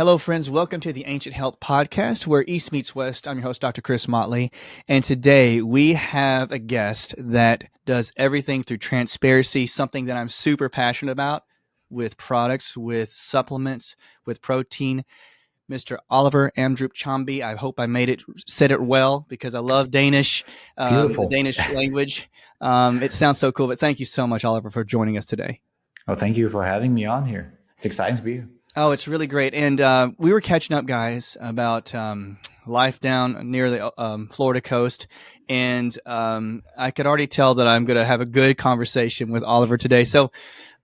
Hello, friends. Welcome to the Ancient Health Podcast, where East meets West. I'm your host, Dr. Chris Motley. And today we have a guest that does everything through transparency, something that I'm super passionate about with products, with supplements, with protein. Mr. Oliver Amdrup-Chamby. I hope I said it well because I love Danish, the Beautiful. Danish language. It sounds so cool, but thank you so much, Oliver, for joining us today. Well, thank you for having me on here. It's exciting to be here. Oh, it's really great. And we were catching up, guys, about life down near the Florida coast. And I could already tell that I'm going to have a good conversation with Oliver today. So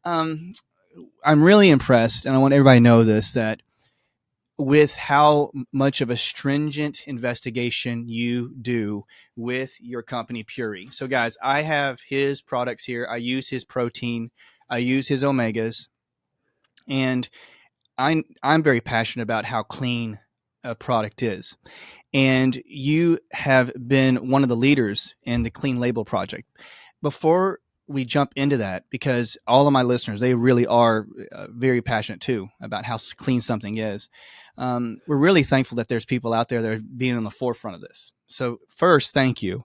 I'm really impressed, and I want everybody to know this, that with how much of a stringent investigation you do with your company, Puori. So, guys, I have his products here. I use his protein. I use his omegas. And I'm very passionate about how clean a product is. And you have been one of the leaders in the Clean Label Project. Before we jump into that, because all of my listeners, they really are very passionate too about how clean something is. We're really thankful that there's people out there that are being on the forefront of this. So first, thank you.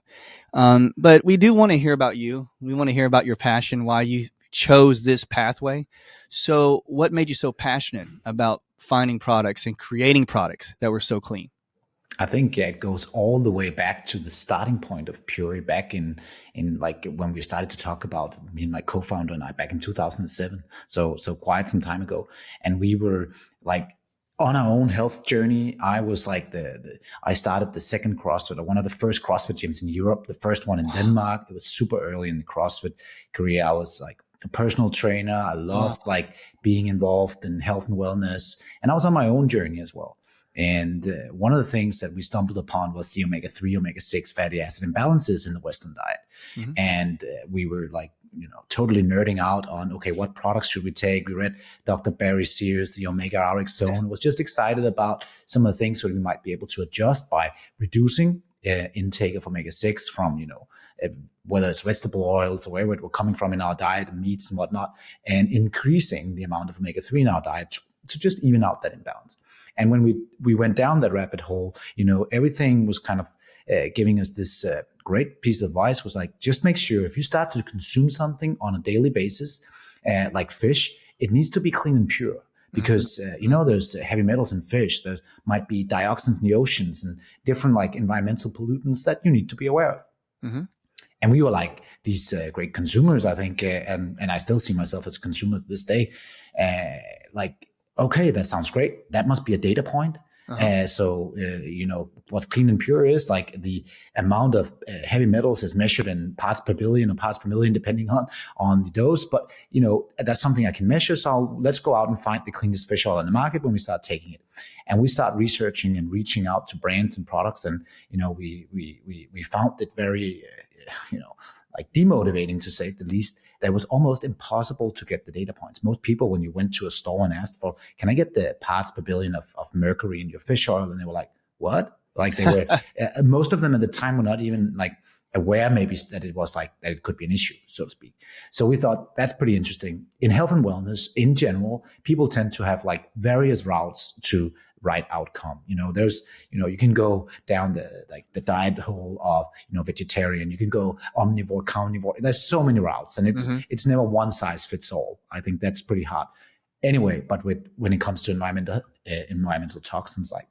But we do want to hear about you. We want to hear about your passion, why you chose this pathway. So what made you so passionate about finding products and creating products that were so clean? I think it goes all the way back to the starting point of Puori back in like when we started to talk about, me and my co-founder and I, back in 2007. So quite some time ago. And we were like on our own health journey. I was like I started the second CrossFit, or one of the first CrossFit gyms in Europe, the first one in Denmark. It was super early in the CrossFit career. I was like a personal trainer. I loved like being involved in health and wellness. And I was on my own journey as well. And one of the things that we stumbled upon was the omega-3, omega-6 fatty acid imbalances in the Western diet. Mm-hmm. And we were like, totally nerding out on, okay, what products should we take? We read Dr. Barry's series, the Omega RX Zone, was just excited about some of the things that we might be able to adjust by reducing intake of omega-6 from, whether it's vegetable oils or wherever it were coming from in our diet, meats and whatnot, and increasing the amount of omega-3 in our diet to just even out that imbalance. And when we went down that rabbit hole, everything was kind of giving us this great piece of advice, was like, just make sure if you start to consume something on a daily basis, like fish, it needs to be clean and pure. Because, there's heavy metals in fish. There might be dioxins in the oceans and different like environmental pollutants that you need to be aware of. Mm-hmm. And we were like these great consumers, I think, and I still see myself as a consumer to this day. Like, okay, that sounds great. That must be a data point. Uh-huh. So what clean and pure is, like the amount of heavy metals is measured in parts per billion or parts per million, depending on the dose. But, that's something I can measure. So let's go out and find the cleanest fish oil in the market when we start taking it. And we start researching and reaching out to brands and products. And, we found it very, like demotivating, to say the least. That was almost impossible to get the data points. Most people, when you went to a store and asked for, can I get the parts per billion of mercury in your fish oil? And they were like, what? Like they were, most of them at the time were not even like aware maybe that it was like, that it could be an issue, so to speak. So we thought that's pretty interesting. In health and wellness in general, people tend to have like various routes to right outcome. There's, you can go down the diet hole of, vegetarian, you can go omnivore, carnivore. There's so many routes, and it's never one size fits all. I think that's pretty hard. Anyway, but when it comes to environmental toxins like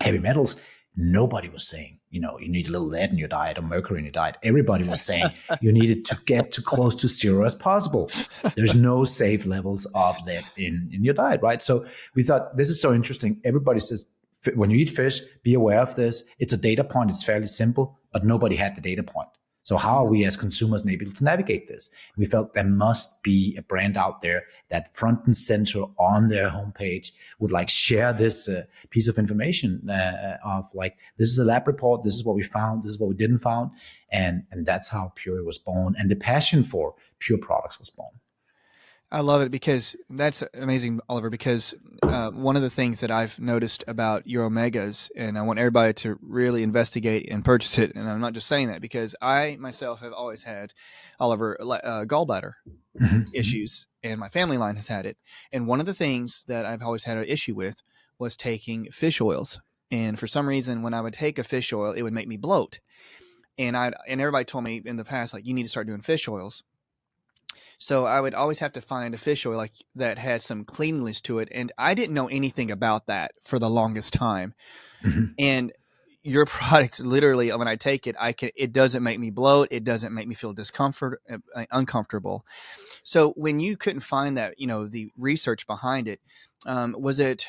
heavy metals, nobody was saying, you need a little lead in your diet or mercury in your diet. Everybody was saying you needed to get to close to zero as possible. There's no safe levels of lead in your diet, right? So we thought, this is so interesting. Everybody says, when you eat fish, be aware of this. It's a data point. It's fairly simple, but nobody had the data point. So how are we as consumers able to navigate this? We felt there must be a brand out there that front and center on their homepage would like share this piece of information of like, this is a lab report, this is what we found, this is what we didn't found. And that's how Puori was born. And the passion for pure products was born. I love it, because that's amazing, Oliver, because one of the things that I've noticed about your omegas, and I want everybody to really investigate and purchase it, and I'm not just saying that because I myself have always had, Oliver, gallbladder issues, and my family line has had it. And one of the things that I've always had an issue with was taking fish oils. And for some reason, when I would take a fish oil, it would make me bloat. And everybody told me in the past, like, you need to start doing fish oils. So I would always have to find a fish oil like that had some cleanliness to it. And I didn't know anything about that for the longest time. Mhm. And your product, literally, when I take it, it doesn't make me bloat. It doesn't make me feel uncomfortable. So when you couldn't find that, the research behind it, was it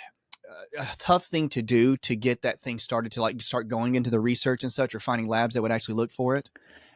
a tough thing to do to get that thing started, to like start going into the research and such, or finding labs that would actually look for it?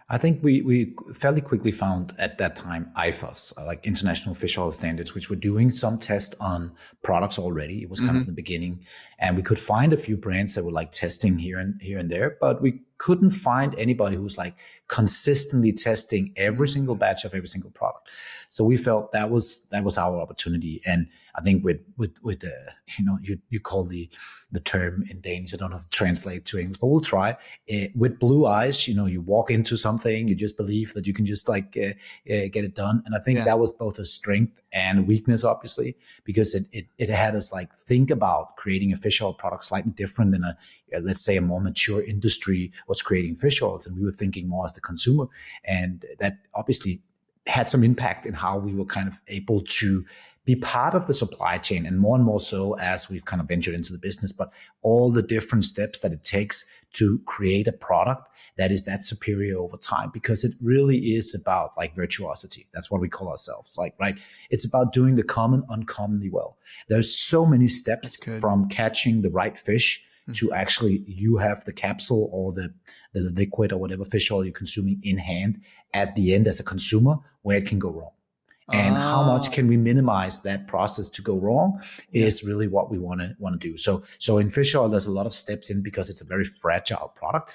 I think we fairly quickly found at that time IFOS, like International Fish Oil Standards, which were doing some tests on products already. It was kind of the beginning, and we could find a few brands that were like testing here and there, but we couldn't find anybody who's like consistently testing every single batch of every single product. So we felt that was our opportunity. And I think with you call the term in Danish, I don't know how to translate to English, but we'll try. With blue eyes, you walk into something, you just believe that you can just like get it done. And I think that was both a strength and weakness, obviously, because it had us like think about creating a fish oil product slightly different than let's say a more mature industry was creating fish oils, and we were thinking more as the consumer. And that obviously had some impact in how we were kind of able to be part of the supply chain, and more so as we've kind of ventured into the business, but all the different steps that it takes to create a product that is that superior over time, because it really is about like virtuosity. That's what we call ourselves. Like, right. It's about doing the common uncommonly well. There's so many steps from catching the right fish to actually you have the capsule or the liquid or whatever fish oil you're consuming in hand at the end as a consumer, where it can go wrong. And how much can we minimize that process to go wrong is really what we want to do. So in fish oil, there's a lot of steps in because it's a very fragile product.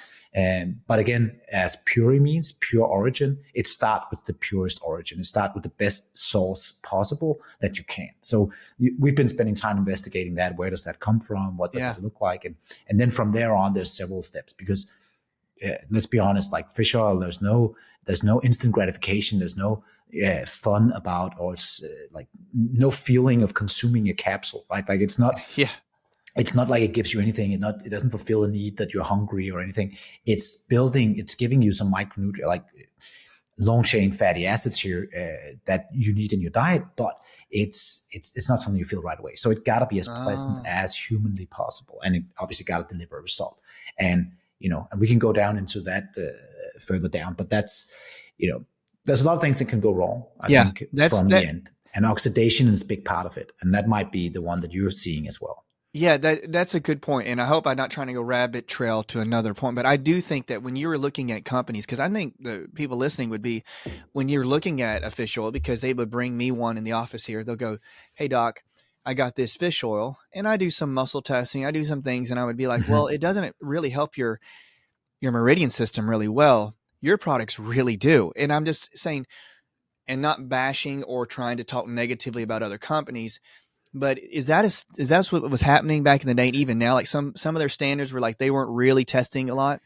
But again, as Puori means pure origin, it starts with the purest origin. It starts with the best source possible that you can. So we've been spending time investigating that. Where does that come from? What does it look like? And then from there on, there's several steps, because let's be honest, like fish oil, there's no instant gratification. There's no fun about, or like no feeling of consuming a capsule, right? Like it's not like it gives you anything. It doesn't fulfill a need that you're hungry or anything. It's giving you some micronutrients, like long chain fatty acids here that you need in your diet, but it's not something you feel right away. So it gotta be as pleasant as humanly possible, and it obviously gotta deliver a result. And and we can go down into that further down, but that's there's a lot of things that can go wrong, I think, from the end. And oxidation is a big part of it. And that might be the one that you're seeing as well. Yeah, that's a good point. And I hope I'm not trying to go rabbit trail to another point, but I do think that when you were looking at companies, because I think the people listening would be, when you're looking at a fish oil, because they would bring me one in the office here, they'll go, "Hey doc, I got this fish oil," and I do some muscle testing, I do some things, and I would be like, well, it doesn't really help your meridian system really well. Your products really do. And I'm just saying, and not bashing or trying to talk negatively about other companies, but is that what was happening back in the day, and even now? Like some of their standards were like they weren't really testing a lot.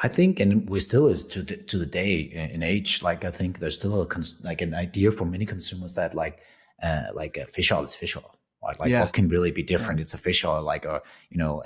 I think, and we still is to the day in age. Like I think there's still like an idea for many consumers that like a fish oil is fish oil. Like what can really be different? It's a fish oil, like an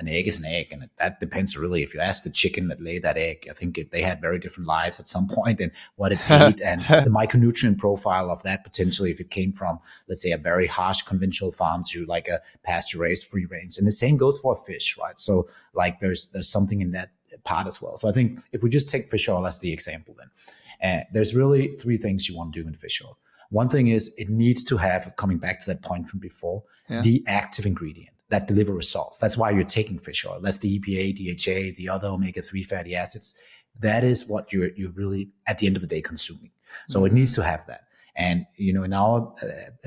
egg is an egg, and that depends really. If you ask the chicken that laid that egg, I think they had very different lives at some point, and what it ate, and the micronutrient profile of that potentially, if it came from, let's say, a very harsh conventional farm to like a pasture raised free range, and the same goes for a fish, right? So like there's something in that part as well. So I think if we just take fish oil as the example, then there's really three things you want to do in fish oil. One thing is it needs to have, coming back to that point from before, the active ingredient that deliver results. That's why you're taking fish oil. That's the EPA, DHA, the other omega-3 fatty acids. That is what you're really, at the end of the day, consuming. So it needs to have that. And, in our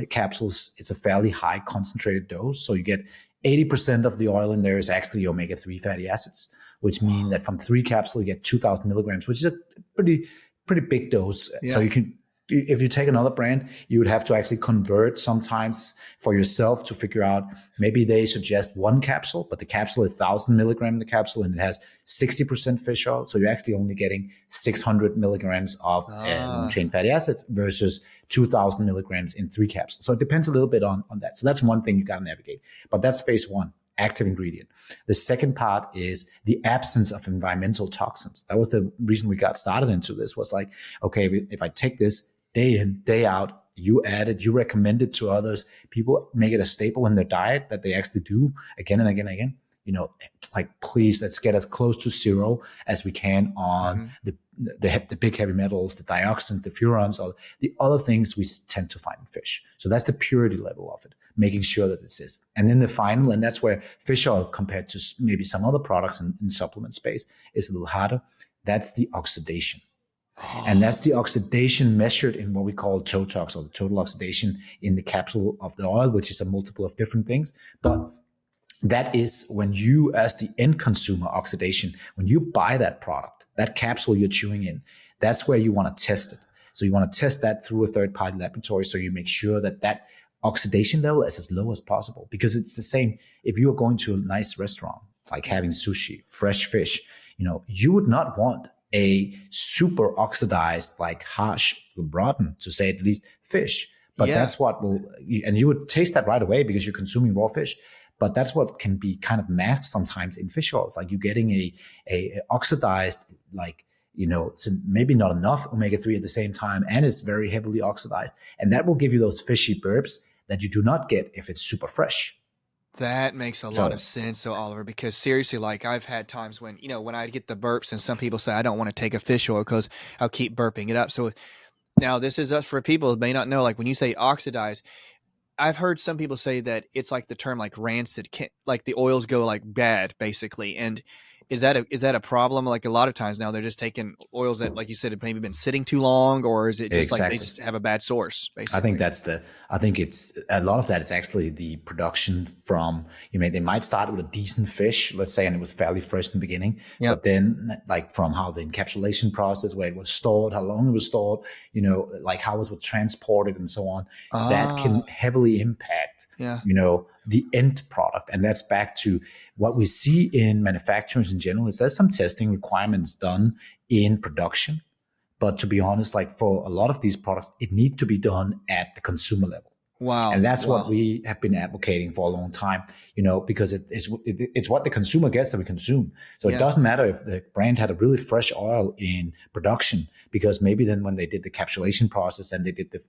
capsules, it's a fairly high concentrated dose. So you get 80% of the oil in there is actually omega-3 fatty acids, which mean that from 3 capsules, you get 2,000 milligrams, which is a pretty big dose. So you can, if you take another brand, you would have to actually convert sometimes for yourself to figure out, maybe they suggest 1 capsule, but the capsule is 1,000 milligrams in the capsule and it has 60% fish oil. So you're actually only getting 600 milligrams of long-chain fatty acids versus 2,000 milligrams in 3 capsules. So it depends a little bit on that. So that's one thing you got to navigate. But that's phase 1. active ingredient. The second part is the absence of environmental toxins. That was the reason we got started into this, was like, okay, if I take this day in, day out, you add it, you recommend it to others, people make it a staple in their diet that they actually do again and again and again. Like, please, let's get as close to zero as we can on the big heavy metals, the dioxins, the furans, or the other things we tend to find in fish. So that's the purity level of it, making sure that it is. And then the final, and that's where fish oil compared to maybe some other products in supplement space is a little harder. That's the oxidation. And that's the oxidation measured in what we call TOTOX, or the total oxidation in the capsule of the oil, which is a multiple of different things. But that is when you, as the end consumer, oxidation, when you buy that product, that capsule you're chewing in, that's where you want to test it. So you want to test that through a third-party laboratory, so you make sure that oxidation level is as low as possible. Because it's the same, if you are going to a nice restaurant, like having sushi, fresh fish, you would not want a super oxidized, like harsh, rotten, to say at least, fish. But that's what will, and you would taste that right away because you're consuming raw fish. But that's what can be kind of masked sometimes in fish oils. Like, you're getting a oxidized, like, so maybe not enough omega-3 at the same time, and it's very heavily oxidized. And that will give you those fishy burps that you do not get if it's super fresh. That makes a lot of sense, though, Oliver, because seriously, like, I've had times when, when I get the burps, and some people say, I don't want to take a fish oil because I'll keep burping it up. So now this is us for people who may not know, like, when you say oxidized, I've heard some people say that it's like the term like rancid, like the oils go like bad, basically. And is that a problem? Like, a lot of times now they're just taking oils that, like you said, have maybe been sitting too long, or is it just like they just have a bad source, basically? I think it's a lot of that is actually the production from, they might start with a decent fish, let's say, and it was fairly fresh in the beginning, but then, like, from how the encapsulation process, where it was stored, how long it was stored, like how it was transported and so on, that can heavily impact, the end product. And that's back to what we see in manufacturers in general, is there's some testing requirements done in production. But to be honest, like, for a lot of these products, it needs to be done at the consumer level. Wow. And that's what we have been advocating for a long time, because it's what the consumer gets that we consume. So it doesn't matter if the brand had a really fresh oil in production, because maybe then when they did the capsulation process and they did the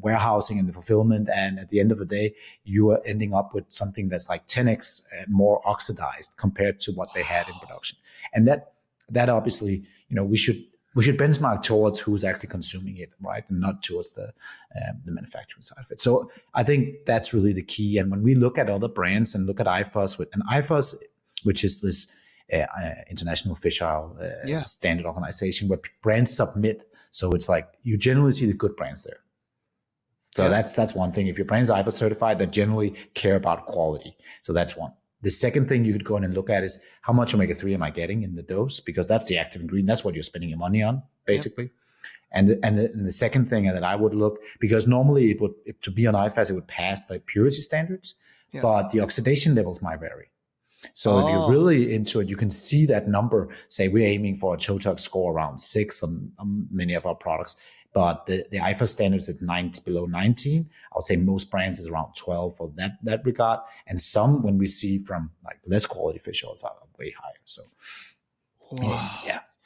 warehousing and the fulfillment, and at the end of the day, you are ending up with something that's like 10x more oxidized compared to what they had in production. And that obviously, we should benchmark towards who's actually consuming it, right, and not towards the manufacturing side of it. So I think that's really the key. And when we look at other brands and look at IFOS, which is this international fish oil standard organization where brands submit. So it's like, you generally see the good brands there. So that's one thing. If your brand is IFOS certified, they generally care about quality. So that's one. The second thing you could go in and look at is, how much omega-3 am I getting in the dose? Because that's the active ingredient. That's what you're spending your money on, basically. Yep. And the second thing that I would look, because normally to be on IFAS, it would pass the purity standards, but the oxidation levels might vary. So if you're really into it, you can see that number. Say we're aiming for a TOTOX score around 6 on many of our products. But the IFA standards at below 19, I would say most brands is around 12 for that regard. And some, when we see from like less quality fish oils, are way higher. So,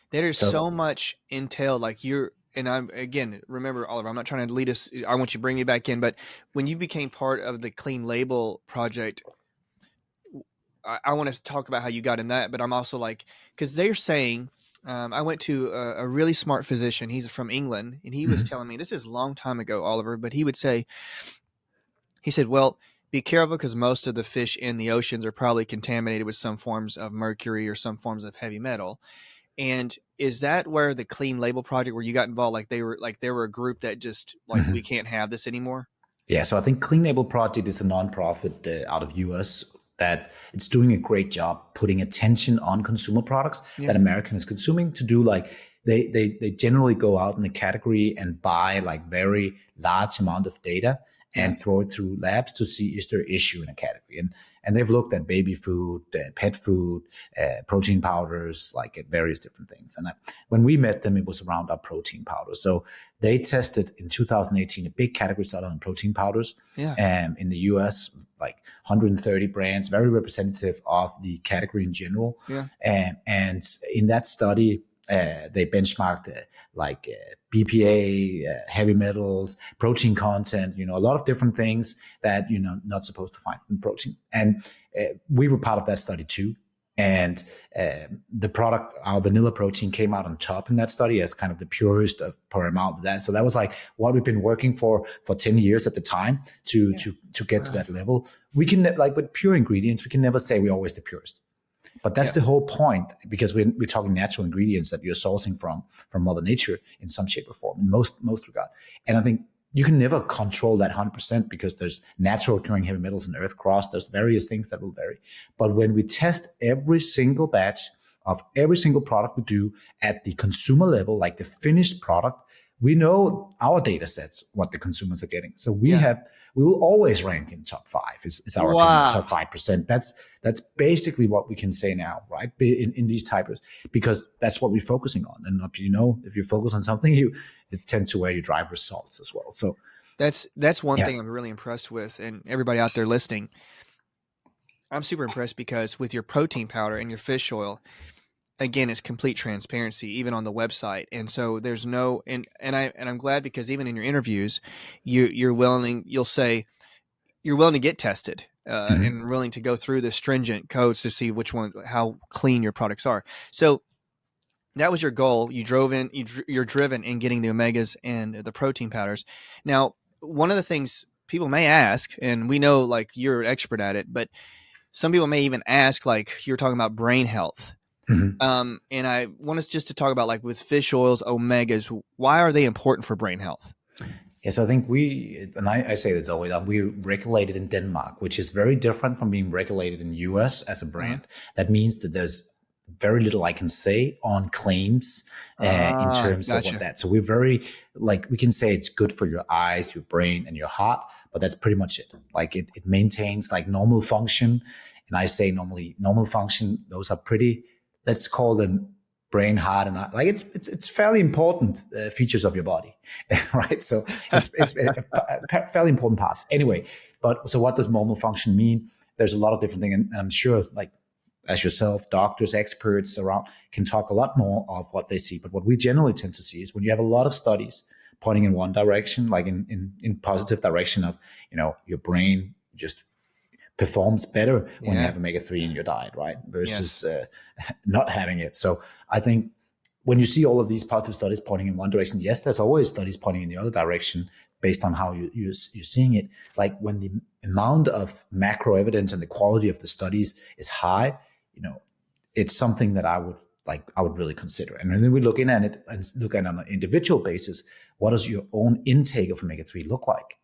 there's so much intel. Like, and I'm, again, remember, Oliver, I'm not trying to lead us. I want you to bring me back in. But when you became part of the Clean Label project, I want to talk about how you got in that. But I'm also like, because they're saying, I went to a really smart physician. He's from England, and he was telling me, this is a long time ago, Oliver, but he said, well, be careful, because most of the fish in the oceans are probably contaminated with some forms of mercury or some forms of heavy metal. And is that where the Clean Label project, where you got involved, like they were a group that just like, we can't have this anymore? Yeah. So I think Clean Label Project is a nonprofit out of US that it's doing a great job putting attention on consumer products that American is consuming, to do like, they generally go out in the category and buy like very large amount of data and throw it through labs to see is there an issue in a category. And they've looked at baby food, pet food, protein powders, like at various different things. And when we met them, it was around our protein powders. So they tested in 2018 a big category study on protein powders. In the US, like 130 brands, very representative of the category in general. And in that study, they benchmarked BPA, heavy metals, protein content, a lot of different things that you're not supposed to find in protein. And we were part of that study too. And the product, our vanilla protein, came out on top in that study as kind of the purest per amount of that. So that was like what we've been working for 10 years at the time to get to that level. We can, like with pure ingredients, we can never say we're always the purest. But that's the whole point, because we're talking natural ingredients that you're sourcing from Mother Nature in some shape or form, in most regard. And I think you can never control that 100% because there's natural occurring heavy metals in earth crust. There's various things that will vary. But when we test every single batch of every single product we do at the consumer level, like the finished product, we know our data sets, what the consumers are getting. So we will always rank in top 5 is our opinion, top 5%. That's basically what we can say now, right? In these types, because that's what we're focusing on. And if you focus on something, it tends to where you drive results as well. So that's one thing I'm really impressed with, and everybody out there listening, I'm super impressed because with your protein powder and your fish oil, again, it's complete transparency, even on the website. And so there's no, and I'm glad because even in your interviews, you'll say you're willing to get tested and willing to go through the stringent codes to see how clean your products are. So that was your goal. You're driven in getting the omegas and the protein powders. Now, one of the things people may ask, and we know like you're an expert at it, but some people may even ask, like you're talking about brain health. And I want us just to talk about, like, with fish oils, omegas, why are they important for brain health? Yes, I think I say this always, we're regulated in Denmark, which is very different from being regulated in the US as a brand. That means that there's very little I can say on claims in terms of what that. So we're very, like, we can say it's good for your eyes, your brain, and your heart, but that's pretty much it. Like it maintains like normal function. And I say normally normal function, those are pretty, let's call them brain, heart, and like it's fairly important features of your body, right? So it's fairly important parts. Anyway, so what does normal function mean? There's a lot of different things, and I'm sure, like as yourself, doctors, experts around can talk a lot more of what they see. But what we generally tend to see is when you have a lot of studies pointing in one direction, like in positive direction of your brain just performs better when you have omega-3 in your diet, right? Versus not having it. So I think when you see all of these positive studies pointing in one direction, yes, there's always studies pointing in the other direction based on how you're seeing it. Like when the amount of macro evidence and the quality of the studies is high, it's something that I would really consider. And then we look in at it and look at it on an individual basis. What does your own intake of omega-3 look like?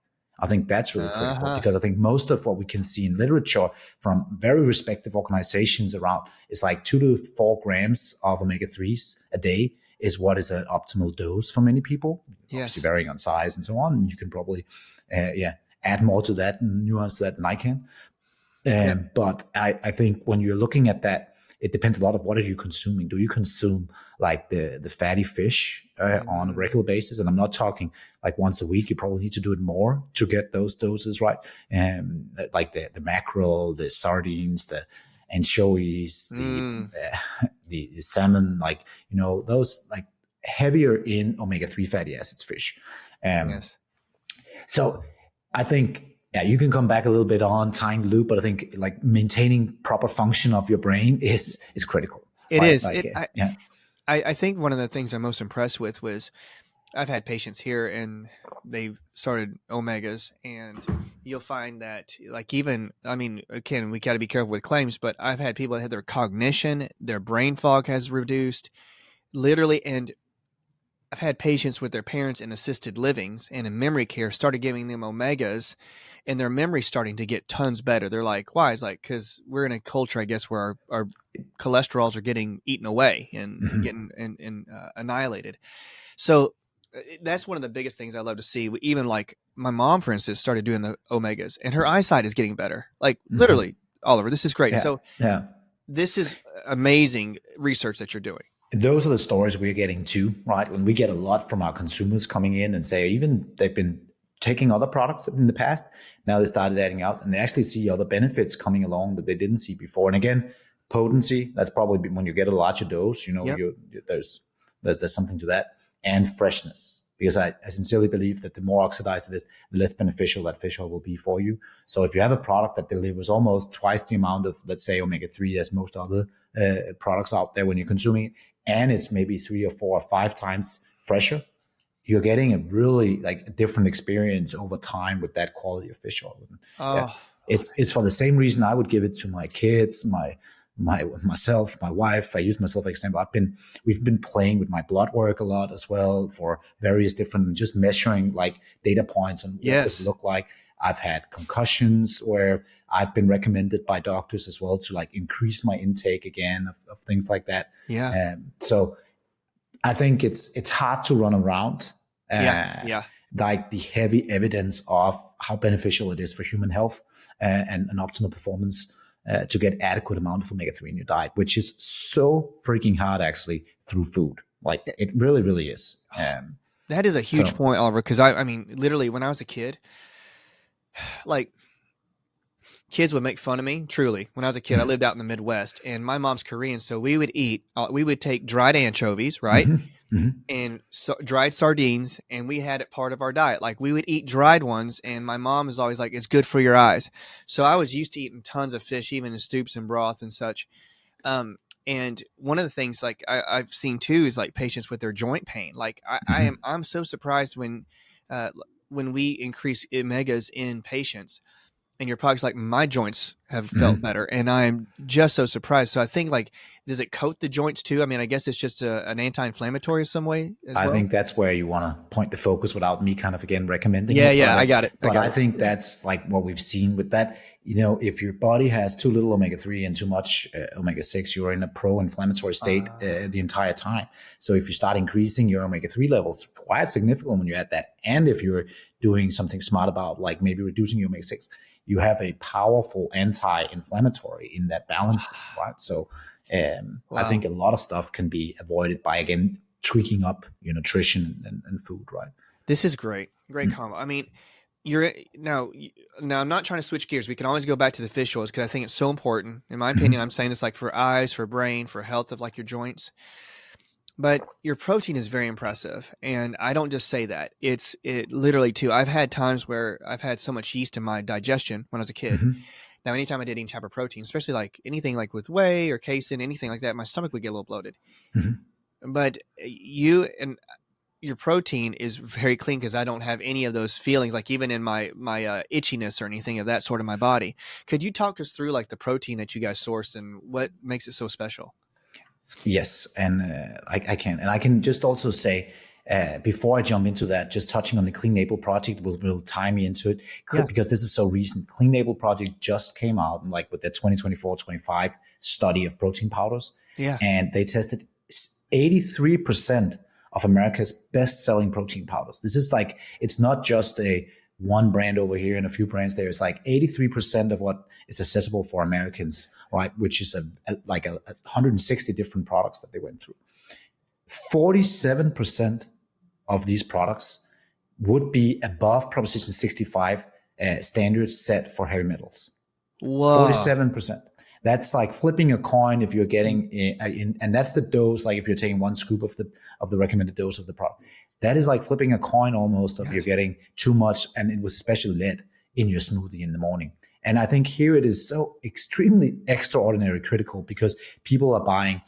I think that's really critical because I think most of what we can see in literature from very respective organizations around is like 2 to 4 grams of omega-3s a day is what is an optimal dose for many people. Obviously varying on size and so on. And you can probably, add more to that and nuance to that than I can. But I think when you're looking at that, it depends a lot of what are you consuming. Do you consume like the fatty fish on a regular basis? And I'm not talking like once a week. You probably need to do it more to get those doses right. Like the mackerel, the sardines, the anchovies, the salmon, like, those like heavier in omega-3 fatty acids fish. So I think, you can come back a little bit on tying the loop, but I think like maintaining proper function of your brain is critical. It is. I think one of the things I'm most impressed with was I've had patients here and they've started omegas, and you'll find that like again, we got to be careful with claims, but I've had people that had their cognition, their brain fog has reduced literally. And I've had patients with their parents in assisted livings and in memory care started giving them omegas, and their memory's starting to get tons better. They're like, why? It's like, because we're in a culture, I guess, where our cholesterols are getting eaten away and getting annihilated. So That's one of the biggest things I love to see. Even like my mom, for instance, started doing the omegas, and her eyesight is getting better. Like literally, Oliver, this is great. Yeah, So yeah. this is amazing research that you're doing. Those are the stories we're getting too, right? When we get a lot from our consumers coming in and say, even they've been taking other products in the past, now they started adding out, and they actually see other benefits coming along that they didn't see before. And again, potency, that's probably when you get a larger dose, Yep. there's something to that. And freshness, because I sincerely believe that the more oxidized it is, the less beneficial that fish oil will be for you. So if you have a product that delivers almost twice the amount of, let's say, omega-3 as most other products out there when you're consuming it, and it's maybe 3 or 4 or 5 times fresher, you're getting a really like a different experience over time with that quality of fish oil. Oh, It's for the same reason I would give it to my kids, myself, my wife. I use myself as example. We've been playing with my blood work a lot as well for various different, just measuring like data points on what does it look like. I've had concussions where I've been recommended by doctors as well to like increase my intake again of things like that. Yeah. So I think it's hard to run around like the heavy evidence of how beneficial it is for human health and an optimal performance to get adequate amount of omega-3 in your diet, which is so freaking hard actually through food. Like it really, really is. That is a huge point, Oliver, because I mean, literally when I was a kid, like kids would make fun of me. Truly, when I was a kid, I lived out in the Midwest, and my mom's Korean, so we would take dried anchovies, right, and dried sardines, and we had it part of our diet. Like we would eat dried ones, and my mom was always like, "It's good for your eyes." So I was used to eating tons of fish, even in soups and broth and such. And one of the things like I've seen too is like patients with their joint pain. Like I'm so surprised when we increase omegas in patients and your products, like my joints have felt better, and I'm just so surprised. So I think like, does it coat the joints too? I mean, I guess it's just an anti-inflammatory in some way as well. I think that's where you want to point the focus without me kind of again recommending it. Yeah, I got it. But I think that's like what we've seen with that. You know, if your body has too little omega-3 and too much omega-6, you're in a pro-inflammatory state the entire time. So if you start increasing your omega-3 levels quite significantly when you're at that, and if you're doing something smart about like maybe reducing your omega-6, you have a powerful anti-inflammatory in that balance, right? So I think a lot of stuff can be avoided by, again, tweaking up your nutrition and food, right? This is great. Great combo. I mean, now I'm not trying to switch gears. We can always go back to the fish oils because I think it's so important. In my opinion, I'm saying this like for eyes, for brain, for health of like your joints. But your protein is very impressive. And I don't just say that. It literally too. I've had times where I've had so much yeast in my digestion when I was a kid. Now, anytime I did any type of protein, especially like anything like with whey or casein, anything like that, my stomach would get a little bloated. But your protein is very clean because I don't have any of those feelings, like even in my itchiness or anything of that sort of my body. Could you talk us through like the protein that you guys source and what makes it so special? Yes, and I can. And I can just also say, before I jump into that, just touching on the Clean Label Project will tie me into it because this is so recent. Clean Label Project just came out like with the 2024-25 study of protein powders. Yeah. And they tested 83% of America's best-selling protein powders. This is like, it's not just a one brand over here and a few brands there. It's like 83% of what is accessible for Americans, right? Which is like 160 different products that they went through. 47% of these products would be above Proposition 65 standards set for heavy metals. Whoa. 47%. That's like flipping a coin if you're getting and that's the dose. Like if you're taking one scoop of the recommended dose of the product, that is like flipping a coin almost of you're getting too much, and it was especially lead in your smoothie in the morning. And I think here it is so extremely extraordinary critical because people are buying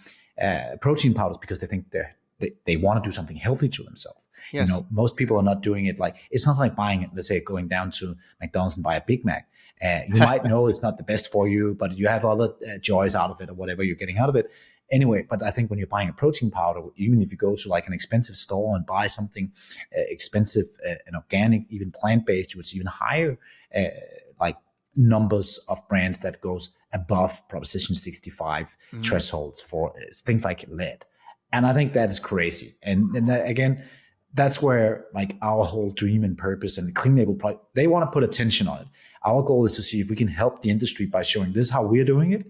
protein powders because they think they want to do something healthy to themselves. Yes. You know, most people are not doing it like, it's not like buying it, let's say going down to McDonald's and buy a Big Mac. You might know it's not the best for you, but you have other joys out of it or whatever you're getting out of it. Anyway, but I think when you're buying a protein powder, even if you go to like an expensive store and buy something expensive and organic, even plant-based, you would see even higher like numbers of brands that goes above Proposition 65 thresholds for things like lead. And I think that is crazy. And again, that's where like our whole dream and purpose and the clean label project, they want to put attention on it. Our goal is to see if we can help the industry by showing this is how we're doing it.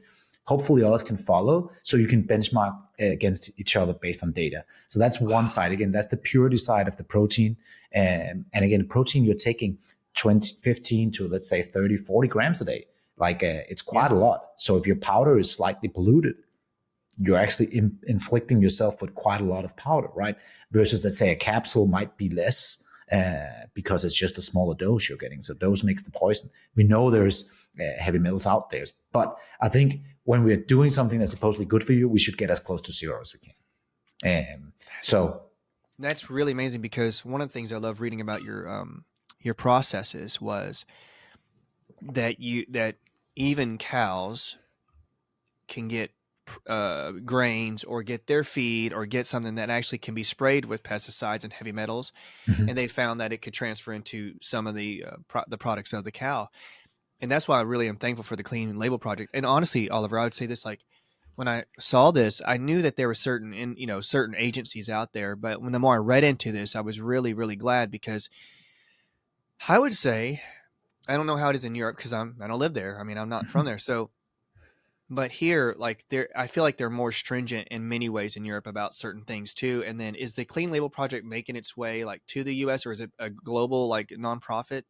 Hopefully others can follow, so you can benchmark against each other based on data. So that's one side. Again, that's the purity side of the protein. And again, protein you're taking 20, 15 to let's say 30, 40 grams a day. Like it's quite a lot. So if your powder is slightly polluted, you're actually inflicting yourself with quite a lot of powder, right? Versus, let's say, a capsule might be less because it's just a smaller dose you're getting. So dose makes the poison. We know there's heavy metals out there, but I think when we're doing something that's supposedly good for you, we should get as close to zero as we can. So that's really amazing, because one of the things I love reading about your processes was that even cows can get grains or get their feed or get something that actually can be sprayed with pesticides and heavy metals. Mm-hmm. And they found that it could transfer into some of the products of the cow. And that's why I really am thankful for the Clean Label Project. And honestly, Oliver, I would say this, like when I saw this, I knew that there were certain agencies out there, but when the more I read into this, I was really, really glad, because I would say, I don't know how it is in Europe because I don't live there. I mean, I'm not from there. So, but here, like I feel like they're more stringent in many ways in Europe about certain things too. And then is the Clean Label Project making its way like to the US, or is it a global like nonprofit?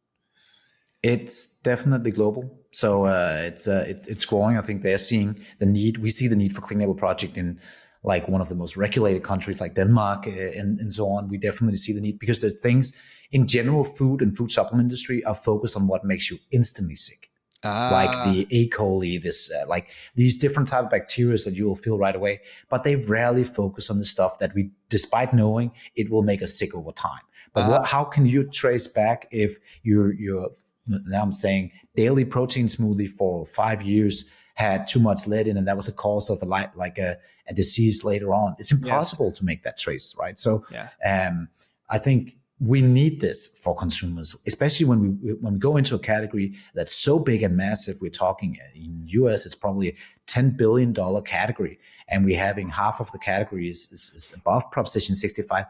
It's definitely global. So it's growing. I think they're seeing the need. We see the need for Clean Label Project in like one of the most regulated countries like Denmark and so on. We definitely see the need because there's things in general, food and food supplement industry are focused on what makes you instantly sick. Like the E. coli, like these different type of bacteria that you will feel right away, but they rarely focus on the stuff that we, despite knowing it will make us sick over time. But how can you trace back if you're now I'm saying daily protein smoothie for 5 years had too much lead in, and that was the cause of a disease later on? It's impossible to make that trace, right? So I think we need this for consumers, especially when we go into a category that's so big and massive. We're talking in US, it's probably a $10 billion category, and we're having half of the category is above Proposition 65.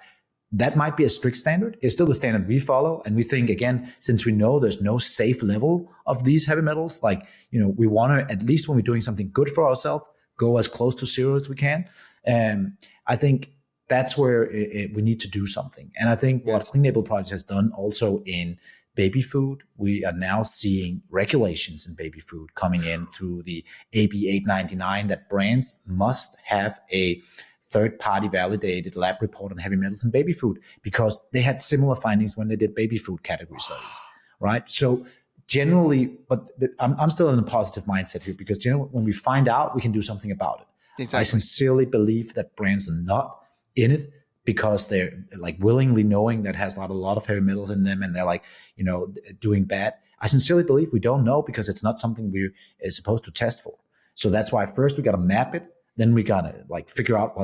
That might be a strict standard. It's still the standard we follow. And we think, again, since we know there's no safe level of these heavy metals, like, we want to, at least when we're doing something good for ourselves, go as close to zero as we can. I think that's where we need to do something. And I think what Clean Label Project has done also in baby food, we are now seeing regulations in baby food coming in through the AB 899 that brands must have a third-party validated lab report on heavy metals in baby food, because they had similar findings when they did baby food category studies, right? So generally, but I'm still in a positive mindset here, because generally when we find out, we can do something about it. Exactly. I sincerely believe that brands are not in it because they're like willingly knowing that has not a lot of heavy metals in them and they're like, doing bad. I sincerely believe we don't know because it's not something we're supposed to test for. So that's why first we got to map it. Then we got to like figure out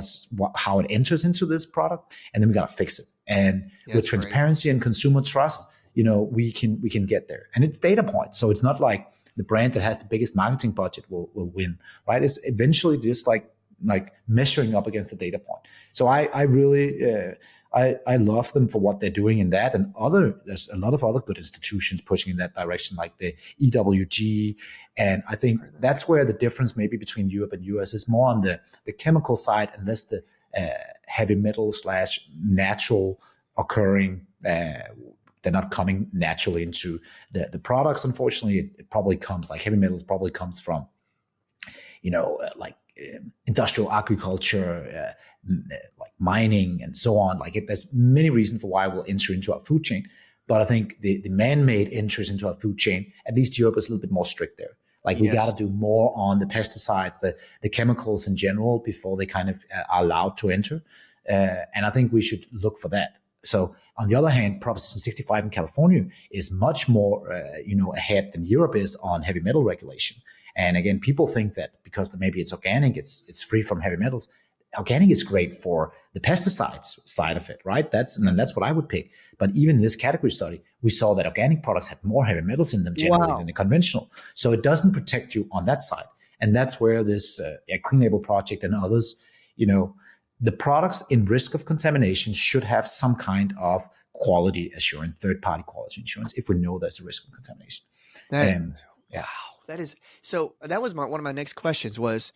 how it enters into this product, and then we got to fix it. And with transparency and consumer trust, we can get there. And it's data points. So it's not like the brand that has the biggest marketing budget will win, right? It's eventually just like measuring up against the data point. So I really I love them for what they're doing in that, and there's a lot of other good institutions pushing in that direction, like the EWG. And I think that's where the difference maybe between Europe and US is more on the chemical side, and less the heavy metal / natural occurring. They're not coming naturally into the products. Unfortunately, it probably comes, like heavy metals probably comes from, industrial agriculture, like mining and so on. There's many reasons for why we'll enter into our food chain. But I think the man-made entries into our food chain, at least Europe is a little bit more strict there. We got to do more on the pesticides, the chemicals in general, before they kind of are allowed to enter. And I think we should look for that. So on the other hand, Proposition 65 in California is much more, ahead than Europe is on heavy metal regulation. And again, people think that because maybe it's organic, it's free from heavy metals. Organic is great for the pesticides side of it, right? That's what I would pick. But even in this category study, we saw that organic products had more heavy metals in them generally than the conventional. So it doesn't protect you on that side. And that's where this Clean Label Project and others, the products in risk of contamination should have some kind of quality assurance, third-party quality insurance, if we know there's a risk of contamination. That, Yeah. wow, that is so. That was one of my next questions was,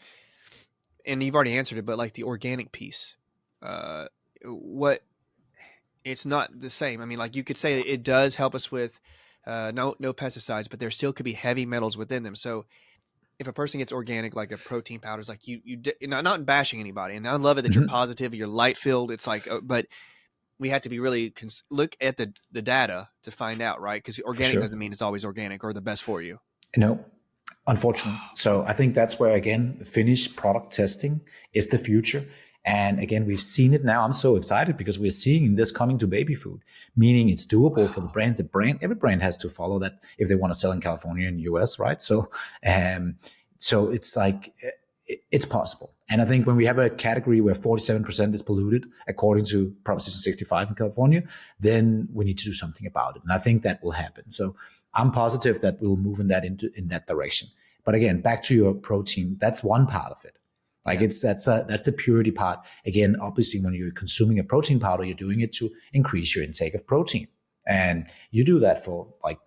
and you've already answered it, but like the organic piece, what it's not the same. I mean, like you could say it does help us with no pesticides, but there still could be heavy metals within them. So if a person gets organic, like a protein powders, like not bashing anybody, and I love it that you're positive, you're light filled. It's like, but we have to be really look at the data to find out, right? Because organic doesn't mean it's always organic or the best for you. No, unfortunately. So I think that's where, again, finished product testing is the future. And again, we've seen it now. I'm so excited because we're seeing this coming to baby food, meaning it's doable for the brands. Every brand has to follow that if they want to sell in California and US, right? So it's like, it's possible. And I think when we have a category where 47% is polluted, according to Proposition 65 in California, then we need to do something about it. And I think that will happen. So I'm positive that we'll move in that direction. But again, back to your protein, that's one part of it. Like that's the purity part. Again, obviously, when you're consuming a protein powder, you're doing it to increase your intake of protein, and you do that for like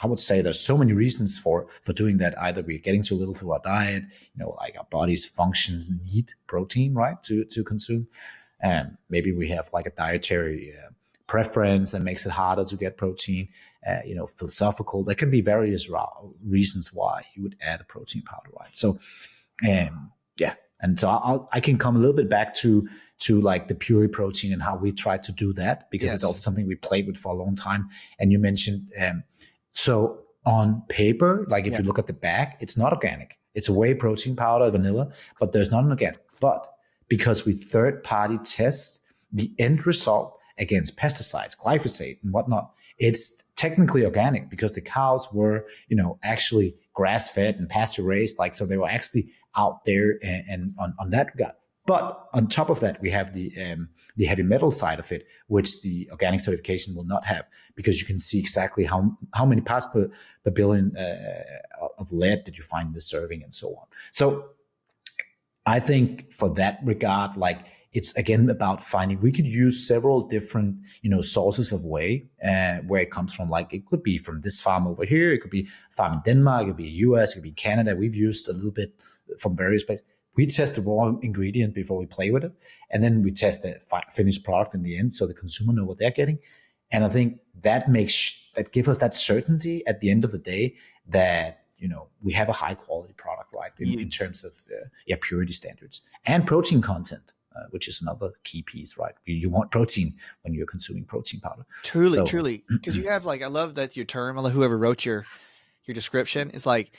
I would say there's so many reasons for doing that. Either we're getting too little through our diet, like our body's functions need protein, right, to consume, and maybe we have like a dietary preference that makes it harder to get protein. Philosophical. There can be various reasons why you would add a protein powder, right? So. And so I can come a little bit back to like the Puori protein and how we try to do that, because it's also something we played with for a long time. And you mentioned, so on paper, like if you look at the back, it's not organic. It's a whey protein powder, vanilla, but there's not an organic. But because we third-party test the end result against pesticides, glyphosate and whatnot, it's technically organic because the cows were, actually grass-fed and pasture-raised. Like, so they were actually out there and on that regard. But on top of that, we have the heavy metal side of it, which the organic certification will not have, because you can see exactly how many parts per billion of lead did you find in the serving and so on. So I think for that regard, like it's again about finding, we could use several different, sources of whey, where it comes from. Like it could be from this farm over here. It could be a farm in Denmark. It could be US. It could be Canada. We've used a little bit from various places. We test the raw ingredient before we play with it. And then we test the finished product in the end, so the consumer know what they're getting. And I think that that gives us that certainty at the end of the day that, we have a high quality product, right? In terms of purity standards and protein content. Which is another key piece, right? You want protein when you're consuming protein powder. Truly. Because you have I love that your term, I love whoever wrote your description, is like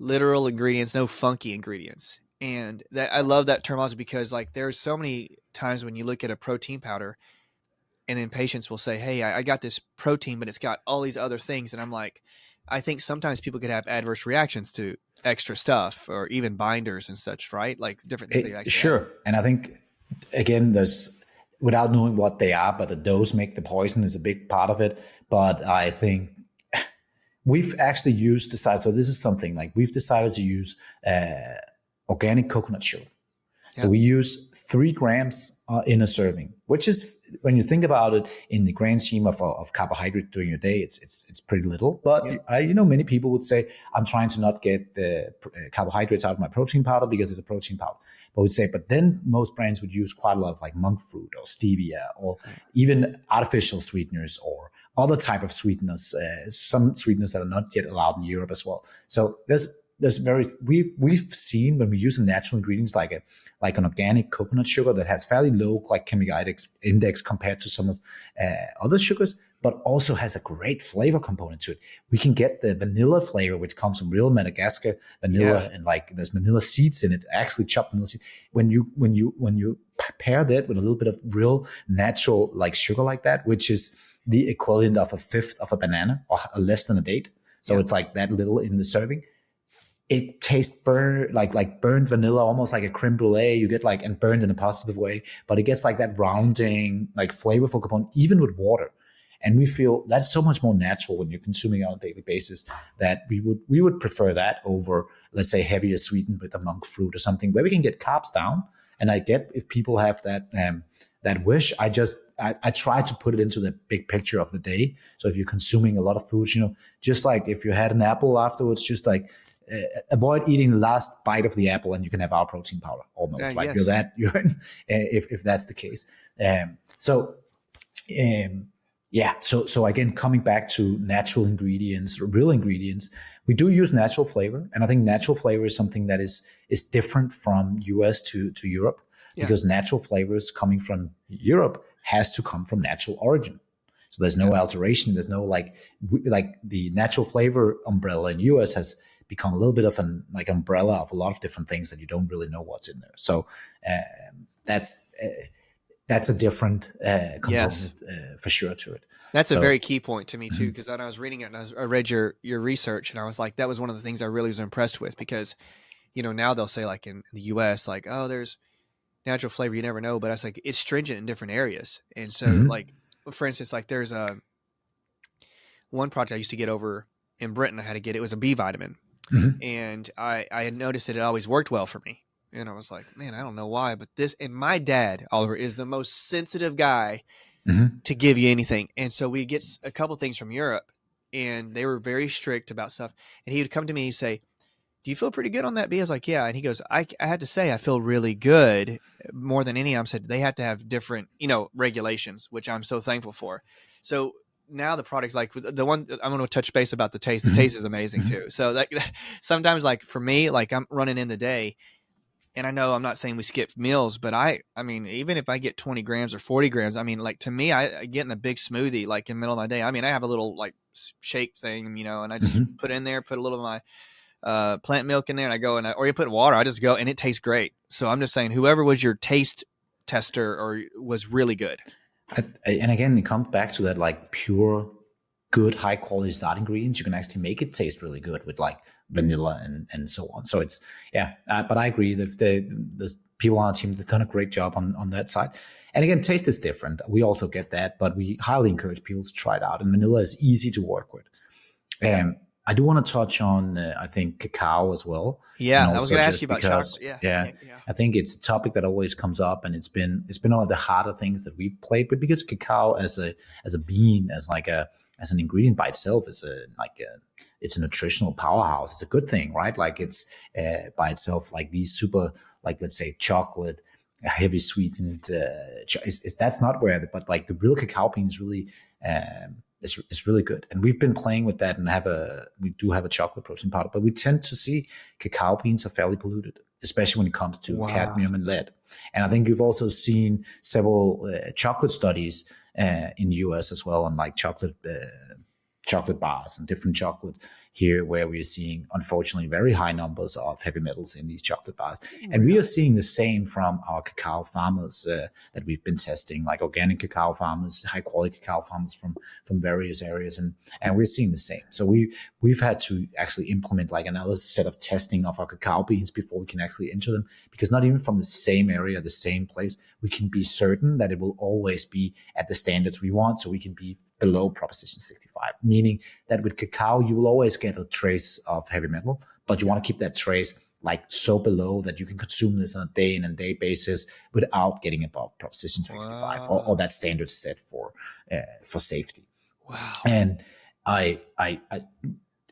literal ingredients, no funky ingredients. And that I love that terminology, because like there's so many times when you look at a protein powder and then patients will say, hey, I got this protein, but it's got all these other things. And I'm like, I think sometimes people could have adverse reactions to extra stuff or even binders and such, right? Like different things. Sure. And I think, again, there's, without knowing what they are, but the dose make the poison is a big part of it. But I think we've actually decided, so this is something like we've decided to use organic coconut sugar. Yeah. So we use 3 grams in a serving, which is, when you think about it in the grand scheme of carbohydrate during your day, it's pretty little. But many people would say, I'm trying to not get the carbohydrates out of my protein powder because it's a protein powder. But we'd say, but then most brands would use quite a lot of like monk fruit or stevia or even artificial sweeteners or other type of sweeteners, some sweeteners that are not yet allowed in Europe as well. So we've seen when we use natural ingredients like an organic coconut sugar that has fairly low glycemic index compared to some of other sugars, but also has a great flavor component to it. We can get the vanilla flavor, which comes from real Madagascar vanilla, and there's vanilla seeds in it, actually chopped vanilla seeds. When you pair that with a little bit of real natural sugar like that, which is the equivalent of a fifth of a banana or less than a date, so it's like that little in the serving. It tastes like burnt vanilla, almost like a creme brulee. You get and burned in a positive way, but it gets that rounding, flavorful component, even with water. And we feel that's so much more natural when you're consuming it on a daily basis that we would prefer that over, let's say, heavier sweetened with a monk fruit or something where we can get carbs down And I get if people have that wish. I try to put it into the big picture of the day. So if you're consuming a lot of foods, just like if you had an apple afterwards, just like avoid eating the last bite of the apple, and you can have our protein powder almost like yes. if that's the case. So again, coming back to natural ingredients, real ingredients, we do use natural flavor, and I think natural flavor is something that is different from US to Europe, because natural flavors coming from Europe has to come from natural origin. So there's no alteration. There's no like the natural flavor umbrella in US has become a little bit of an umbrella of a lot of different things that you don't really know what's in there. So that's a different component for sure to it. That's a very key point to me too, because when I was reading it and I read your research, and I was like, that was one of the things I really was impressed with, because now they'll say like in the US, like, oh, there's natural flavor, you never know, but I was like, it's stringent in different areas. And so like, for instance, like there's one product I used to get over in Britain, I had to get, it was a B vitamin. And I had noticed that it always worked well for me. And I was like, man, I don't know why, but and my dad, Oliver, is the most sensitive guy to give you anything. And so we get a couple things from Europe, and they were very strict about stuff. And he would come to me and say, do you feel pretty good on that B? I was like, yeah. And he goes, I had to say, I feel really good. More than any, I said, they have to have different, regulations, which I'm so thankful for. So now the products, like the one I'm going to touch base about the taste. The taste is amazing too. So that sometimes, like for me, like I'm running in the day, and I know I'm not saying we skip meals, but I mean, even if I get 20 grams or 40 grams, I mean, like to me, I get in a big smoothie, like in the middle of my day. I mean, I have a little like shake thing, and I just put in there, put a little of my plant milk in there, and I go or you put water, I just go, and it tastes great. So I'm just saying, whoever was your taste tester or was really good. And again, it comes back to that, like pure, good, high quality start ingredients. You can actually make it taste really good with like vanilla and so on. So it's, but I agree that there's people on our team that have done a great job on that side. And again, taste is different. We also get that, but we highly encourage people to try it out. And vanilla is easy to work with. I do want to touch on, I think, cacao as well. Yeah, I was going to ask you about chocolate. Yeah. I think it's a topic that always comes up, and it's been one of the harder things that we've played with, because cacao as a bean, as an ingredient by itself is it's a nutritional powerhouse. It's a good thing, right? Like it's by itself, like these super, like let's say chocolate, heavy sweetened. That's not where, but like the real cacao bean is really. It's really good, and we've been playing with that, and we do have a chocolate protein powder, but we tend to see cacao beans are fairly polluted, especially when it comes to cadmium and lead. And I think you've also seen several chocolate studies in the US as well, on like chocolate bars and different chocolate here, where we're seeing, unfortunately, very high numbers of heavy metals in these chocolate bars. And we are seeing the same from our cacao farmers that we've been testing, like organic cacao farmers, high quality cacao farmers from various areas. And we're seeing the same. So we've had to actually implement like another set of testing of our cacao beans before we can actually enter them, because not even from the same area, the same place, we can be certain that it will always be at the standards we want. So we can be below Proposition 65, meaning that with cacao, you will always get a trace of heavy metal, but you want to keep that trace like so below that you can consume this on a day in and day basis without getting above Proposition 65 or that standard set for safety. Wow. And I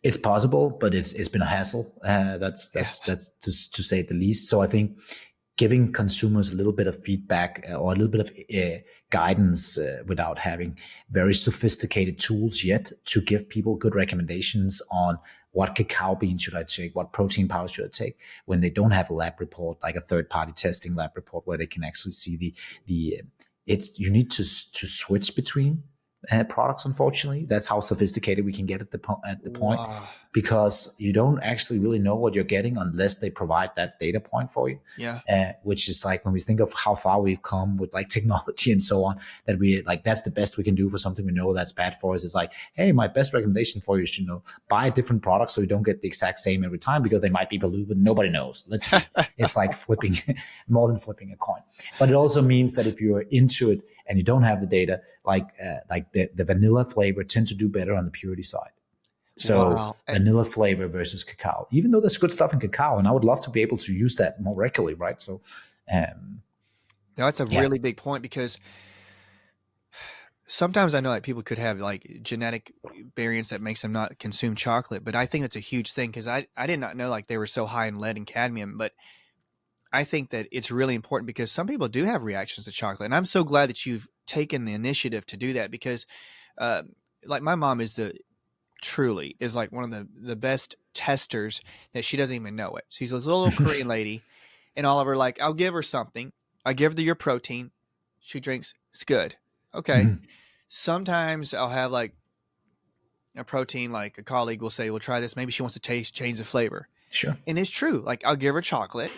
it's possible, but it's been a hassle. That's to say the least. So I think giving consumers a little bit of feedback or a little bit of guidance without having very sophisticated tools yet to give people good recommendations on what cacao bean should I take, what protein powder should I take, when they don't have a lab report, like a third-party testing lab report, where they can actually see you need to switch between products. Unfortunately, that's how sophisticated we can get at the point, because you don't actually really know what you're getting unless they provide that data point for you. Which is like, when we think of how far we've come with like technology and so on, that we like, that's the best we can do for something we know that's bad for us. It's like, hey, my best recommendation for you is, buy a different product so you don't get the exact same every time, because they might be polluted, but nobody knows. Let's see. It's like more than flipping a coin. But it also means that if you're into it and you don't have the data, like the vanilla flavor tend to do better on the purity side. So vanilla flavor versus cacao, even though there's good stuff in cacao, and I would love to be able to use that more regularly, right? So Now, that's a Yeah. really big point because sometimes I know that people could have like genetic variants that makes them not consume chocolate, but I think that's a huge thing because I did not know like they were so high in lead and cadmium, but I think that it's really important because some people do have reactions to chocolate. And I'm so glad that you've taken the initiative to do that because uh, like my mom is truly is like one of the best testers that she doesn't even know it. She's this little Korean lady and Oliver, like I'll give her something. I give her your protein. She drinks. It's good. Okay. Mhm. Sometimes I'll have like a protein, like a colleague will say, "We'll try this." Maybe she wants to change the flavor. Sure. And it's true. Like I'll give her chocolate.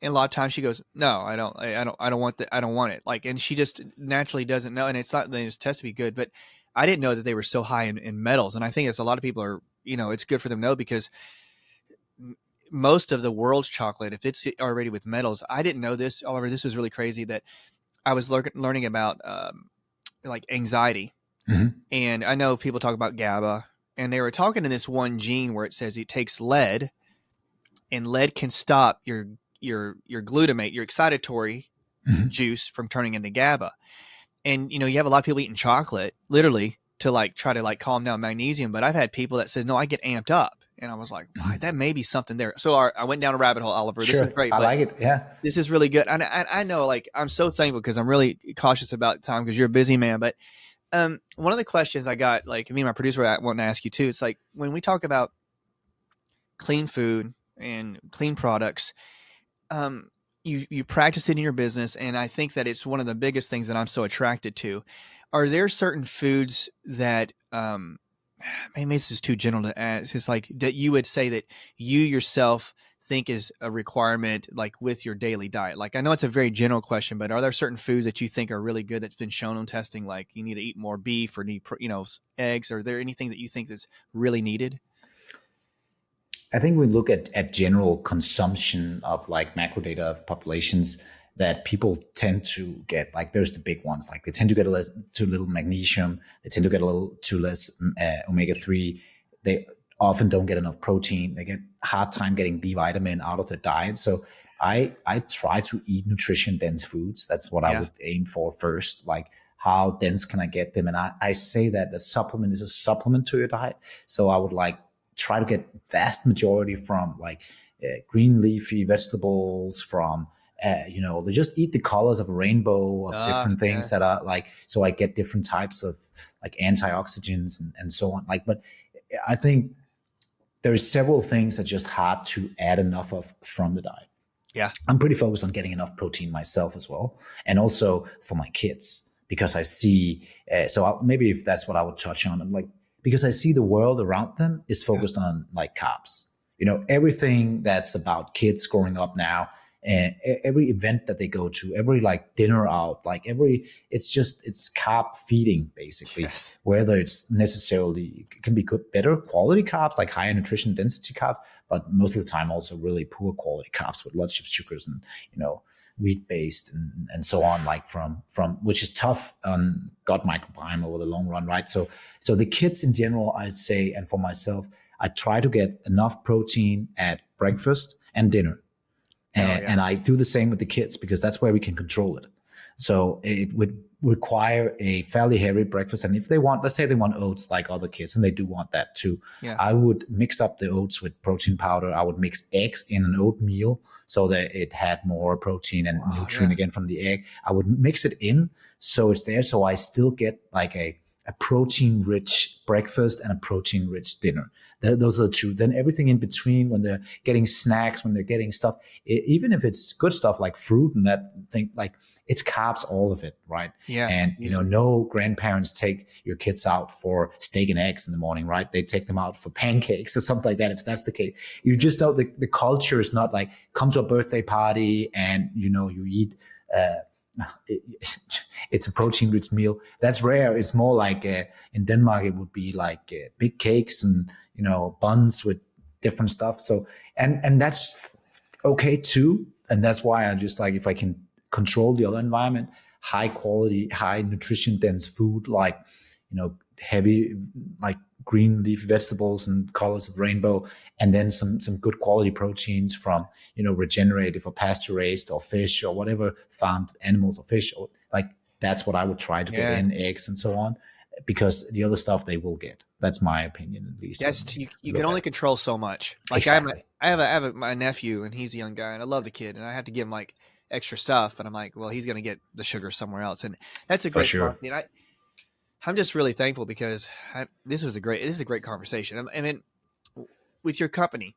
And a lot of times she goes, "No, I don't want that. I don't want it." Like, and she just naturally doesn't know. And it's not, they just test to be good, but I didn't know that they were so high in metals. And I think it's a lot of people are, it's good for them to know because most of the world's chocolate, if it's already with metals, I didn't know this, Oliver, this was really crazy that I was learning about, like anxiety. Mhm. And I know people talk about GABA and they were talking in this one gene where it says it takes lead and lead can stop your glutamate, your excitatory Mhm. juice from turning into GABA. And you have a lot of people eating chocolate literally to like try to like calm down magnesium, but I've had people that said no, I get amped up, and I was like, why? Mhm. That may be something there. So I went down a rabbit hole, Oliver. This is Sure. great, I but like it. Yeah. this is really good. And I know, like, I'm so thankful because I'm really cautious about time because you're a busy man. But one of the questions I got, like me and my producer wanting to ask you too, it's like when we talk about clean food and clean products, um, you practice it in your business, and I think that it's one of the biggest things that I'm so attracted to. Are there certain foods that maybe this is too general to ask? It's like that you would say that you yourself think is a requirement, like with your daily diet. Like I know it's a very general question, but are there certain foods that you think are really good that's been shown on testing? Like you need to eat more beef or need eggs. Are there anything that you think that's really needed? I think we look at general consumption of like macro data of populations that people tend to get, like there's the big ones, like they tend to get too little magnesium, they tend to get a little too less omega-3, they often don't get enough protein, they get hard time getting B vitamin out of their diet. So I try to eat nutrition dense foods. That's what I Yeah. would aim for first. Like how dense can I get them? And I say that the supplement is a supplement to your diet. So I would like try to get vast majority from like green leafy vegetables, from they just eat the colors of a rainbow of different things Yeah. that are like, so I get different types of like antioxidants and so on. Like, but I think there's several things that just hard to add enough of from the diet. Yeah. I'm pretty focused on getting enough protein myself as well, and also for my kids because I see. Maybe if that's what I would touch on, I'm like, because I see the world around them is Yeah. focused on like carbs. Everything that's about kids growing up now, and every event that they go to, every like dinner out, like it's carb feeding basically. Yes. Whether it's necessarily, it can be good, better quality carbs, like higher nutrition density carbs, but most of the time also really poor quality carbs with lots of sugars and wheat based and so on, like from which is tough on gut microbiome over the long run, right? So the kids in general, I'd say, and for myself, I try to get enough protein at breakfast and dinner. Oh yeah. And I do the same with the kids because that's where we can control it. So it would require a fairly heavy breakfast. And if they want, let's say they want oats like other kids, and they do want that too, Yeah. I would mix up the oats with protein powder. I would mix eggs in an oatmeal so that it had more protein and nutrient again from the egg. I would mix it in so it's there. So I still get like a protein rich breakfast and a protein rich dinner. Those are the two. Then everything in between, when they're getting snacks, when they're getting stuff, even if it's good stuff like fruit and that thing, like it's carbs, all of it, right? Yeah. And no grandparents take your kids out for steak and eggs in the morning, right? They take them out for pancakes or something like that. If that's the case, you just know the culture is not like come to a birthday party and you eat. It's a protein rich meal. That's rare. It's more like in Denmark it would be like big cakes and buns with different stuff. So and that's okay too. And that's why I just like, if I can control the other environment, high quality, high nutrition dense food like heavy like green leaf vegetables and colors of rainbow, and then some good quality proteins from regenerative or pasture raised or fish or whatever farmed animals or fish, or like that's what I would try to get Yeah. in, eggs and so on, because the other stuff they will get. That's my opinion, at least when That's you can look at only it. control so much. Like Exactly. I have my nephew, and he's a young guy, and I love the kid, and I have to give him like extra stuff, and I'm like, well, he's gonna get the sugar somewhere else, and that's a For great sure. philosophy. And I'm just really thankful because this is a great conversation, and then with your company,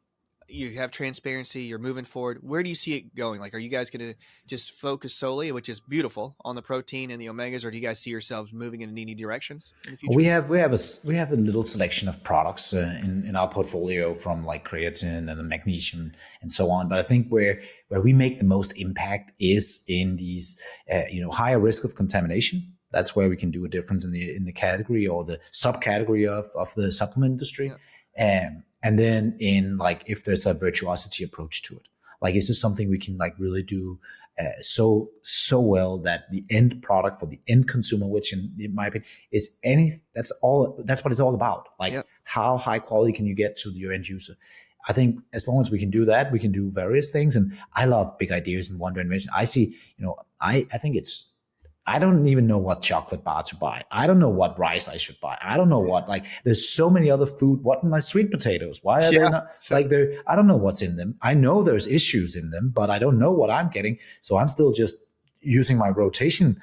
you have transparency, you're moving forward. Where do you see it going? Like, are you guys going to just focus solely, which is beautiful, on the protein and the omegas, or do you guys see yourselves moving in any directions in the future? We have a little selection of products in our portfolio, from like creatine and the magnesium and so on. But I think where we make the most impact is in these higher risk of contamination. That's where we can do a difference in the category or the subcategory of the supplement industry. And then in like if there's a virtuosity approach to it, like is this something we can like really do so well that the end product for the end consumer, which in my opinion is that's what it's all about. Like Yep. how high quality can you get to your end user? I think as long as we can do that, we can do various things. And I love big ideas and wonder invention. I see, I think I don't even know what chocolate bar to buy. I don't know what rice I should buy. I don't know like, there's so many other food. What are my sweet potatoes? Why are they not like I don't know what's in them. I know there's issues in them, but I don't know what I'm getting. So I'm still just using my rotation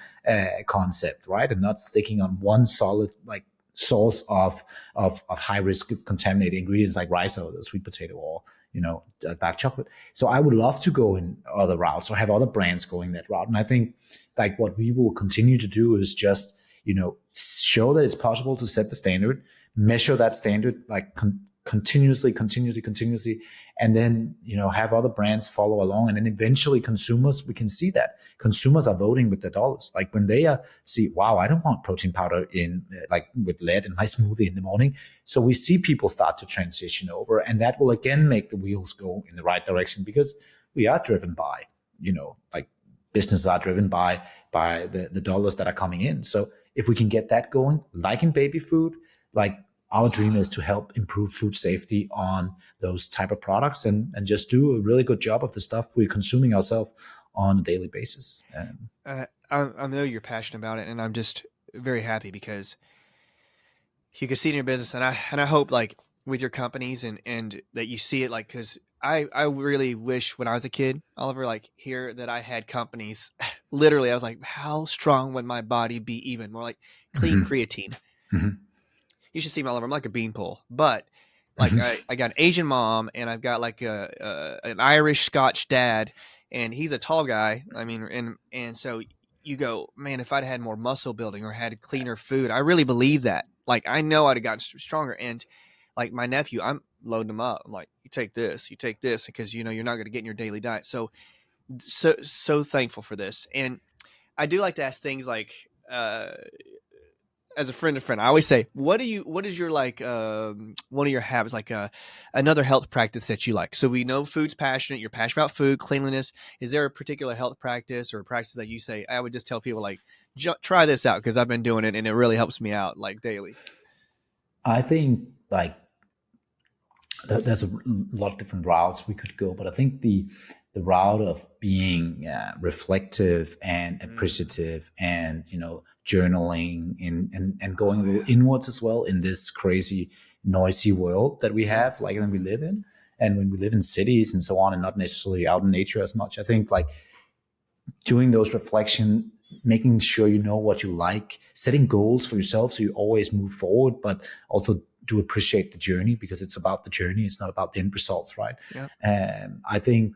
concept, right? And not sticking on one solid, like source of high risk of contaminated ingredients like rice or the sweet potato or, dark chocolate. So I would love to go in other routes or have other brands going that route. And I think like what we will continue to do is just, show that it's possible to set the standard, measure that standard, like continuously, and then, have other brands follow along. And then eventually consumers, we can see that consumers are voting with their dollars. Like when they see, wow, I don't want protein powder in like with lead in my smoothie in the morning. So we see people start to transition over, and that will again make the wheels go in the right direction, because we are driven by, like businesses are driven by the dollars that are coming in. So if we can get that going, like in baby food, like our dream is to help improve food safety on those type of products, and just do a really good job of the stuff we're consuming ourselves on a daily basis. I know you're passionate about it, and I'm just very happy because you can see it in your business, and I hope like with your companies and that you see it, like, because I really wish when I was a kid, Oliver, like here that I had companies. Literally, I was like, how strong would my body be? Even more like clean creatine. You should see me, Oliver. I'm like a beanpole, but like I got an Asian mom, and I've got like an Irish Scotch dad, and he's a tall guy. I mean, and so you go, man, if I'd had more muscle building or had cleaner food, I really believe that. Like I know I'd have gotten stronger. And like my nephew, I'm loading him up. I'm like, you take this, because you're not going to get in your daily diet. So thankful for this. And I do like to ask things like, as a friend, I always say, what is your like, one of your habits, like another health practice that you like? So we know food's passionate. You're passionate about food, cleanliness. Is there a particular health practice or practice that you say, I would just tell people like, try this out because I've been doing it and it really helps me out like daily? I think like there's a lot of different routes we could go, but I think the route of being reflective and appreciative, and journaling and going a little inwards as well in this crazy noisy world that we have, like when we live in, and when we live in cities and so on, and not necessarily out in nature as much. I think like doing those reflection, making sure you know what you like, setting goals for yourself so you always move forward, but also do appreciate the journey, because it's about the journey. It's not about the end results, right? Yeah. I think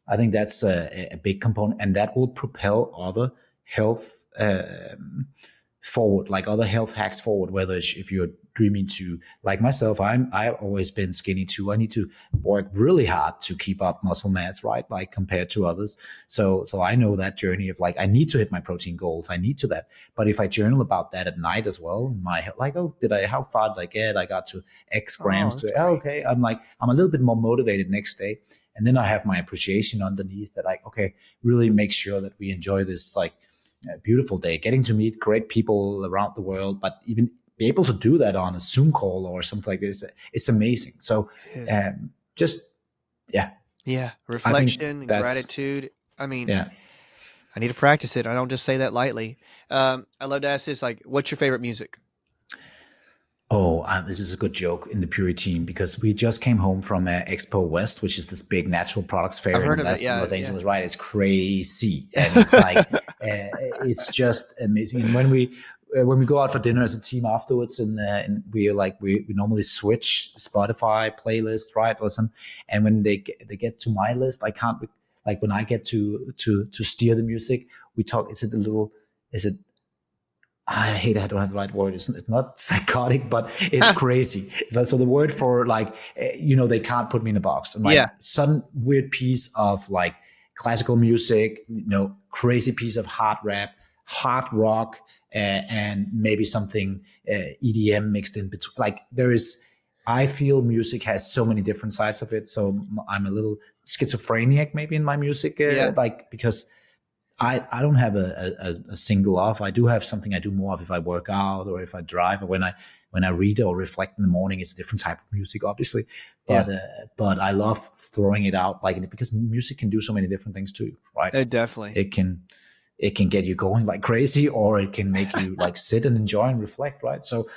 that's a big component, and that will propel other health forward, like other health hacks forward. Whether if you're dreaming to, like myself, I've always been skinny too. I need to work really hard to keep up muscle mass, right? Like compared to others. So I know that journey of like, I need to hit my protein goals. I need to that. But if I journal about that at night as well, in my health, like, how far did I get? I got to X grams okay. I'm a little bit more motivated next day. And then I have my appreciation underneath that, like, okay, really make sure that we enjoy this like beautiful day, getting to meet great people around the world, but even be able to do that on a Zoom call or something like this, it's amazing. So just yeah, Yeah, I think reflection and that's gratitude. I mean, yeah. I need to practice it. I don't just say that lightly. I love to ask this, like, what's your favorite music? Oh, this is a good joke in the Puri team because we just came home from Expo West, which is this big natural products I've fair heard in of it. Yeah, Los yeah. Angeles, right? It's crazy, and it's like it's just amazing. And when we go out for dinner as a team afterwards, and we are like we normally switch Spotify playlist, right? Listen, and when they get to my list, I can't like when I get to steer the music. We talk. Is it a little? Is it I hate I don't have the right word. It's not psychotic, but it's crazy. So the word for like, they can't put me in a box. And like Yeah. some weird piece of like classical music, crazy piece of hard rap, hard rock, and maybe something EDM mixed in between. Like I feel music has so many different sides of it. So I'm a little schizophrenic maybe in my music, Yeah. like because I don't have a single off. I do have something I do more of if I work out or if I drive or when I read or reflect in the morning. It's a different type of music, obviously, but Yeah. but I love throwing it out like because music can do so many different things too, right? Definitely. It can get you going like crazy, or it can make you like sit and enjoy and reflect, right? So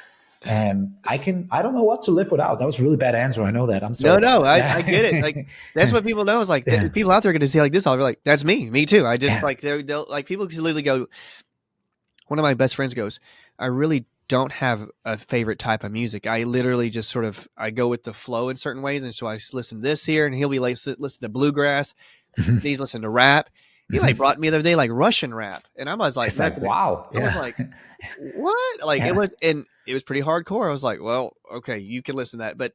I don't know what to live without. That was a really bad answer. I know that. I'm sorry about No, that. I get it. Like that's what people know is like Yeah. people out there are going to say like this. I'll be like, that's me too. I just Yeah. like they'll like people can literally go. One of my best friends goes, I really don't have a favorite type of music. I literally just sort of I go with the flow in certain ways, and so I listen to this here, and he'll be like listen to bluegrass. He's listening to rap. He like brought me the other day like Russian rap, and I was like, It's like, wow. I was Yeah. like, what? Like Yeah. it was pretty hardcore. I was like, well, okay, you can listen to that, but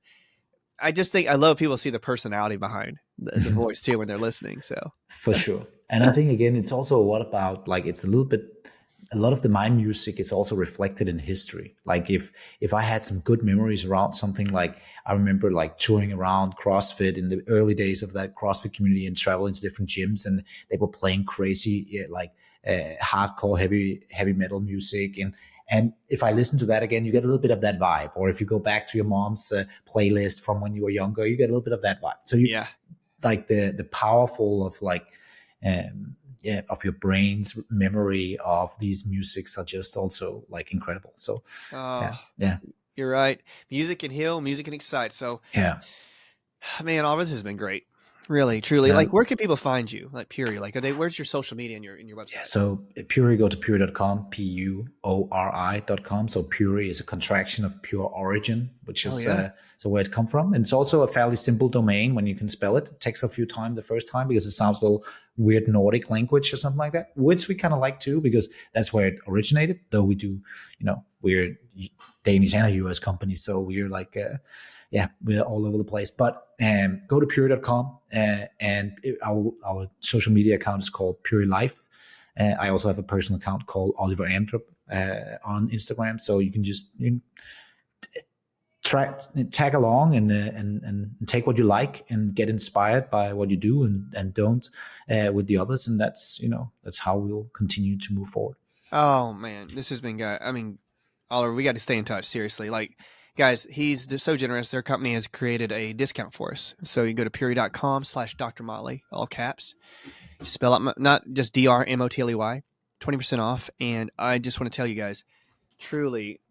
I just think I love people see the personality behind the voice too when they're listening. So For sure. And I think again, it's also what about like it's a lot of the my music is also reflected in history. Like if I had some good memories around something, like I remember like touring around CrossFit in the early days of that CrossFit community and traveling to different gyms, and they were playing crazy hardcore heavy metal music, and if I listen to that again, you get a little bit of that vibe. Or if you go back to your mom's playlist from when you were younger, you get a little bit of that vibe. So you yeah, like the powerful of like of your brain's memory of these musics are just also like incredible. So oh, yeah, you're right. Music can heal, music can excite. So yeah. man, all this has been great. Really, truly. Like, Now, where can people find you? Like, Puori. Like, where's your social media and your yeah, website? so Puori, go to Puori.com, Puori.com. So Puori is a contraction of pure origin, which Oh is yeah, so where it come from. And it's also a fairly simple domain when you can spell it. It takes a few times the first time because it sounds a little weird Nordic language or something like that, which we kind of like too, because that's where it originated. Though we do, we're Danish and a US company. So we're like, we're all over the place. But go to Puori.com and our social media account is called Puori Life. I also have a personal account called Oliver Amdrup on Instagram, so you can just tag along and take what you like and get inspired by what you do and don't with the others, and that's how we'll continue to move forward. Oh man, this has been good. I mean, Oliver, we got to stay in touch. Seriously, like guys, he's so generous. Their company has created a discount for us. So you go to Puori.com/Dr. Motley, all caps. You spell out not just DRMOTLEY, 20% off. And I just want to tell you guys, truly,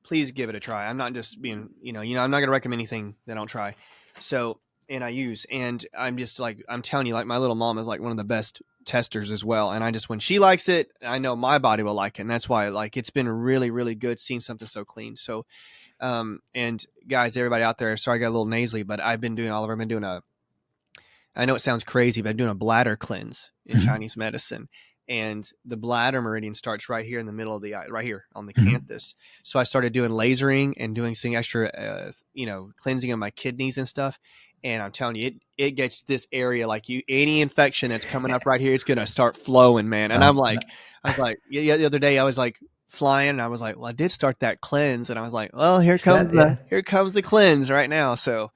please give it a try. I'm not just being, I'm not going to recommend anything that I don't try. So, and I use, and I'm just like, I'm telling you, like my little mom is like one of the best testers as well. And I just, when she likes it, I know my body will like it. And that's why like, it's been really, really good seeing something so clean. So, and guys, everybody out there, sorry, I got a little nasally, but I've been doing I know it sounds crazy, but I'm doing a bladder cleanse in Chinese medicine. And the bladder meridian starts right here in the middle of the eye, right here on the canthus. So I started doing lasering and doing some extra, cleansing of my kidneys and stuff. And I'm telling you, it gets this area like any infection that's coming up right here, it's going to start flowing, man. And I was like, the other day I was like flying and I was like, well, I did start that cleanse. And I was like, well, here comes the cleanse right now. So,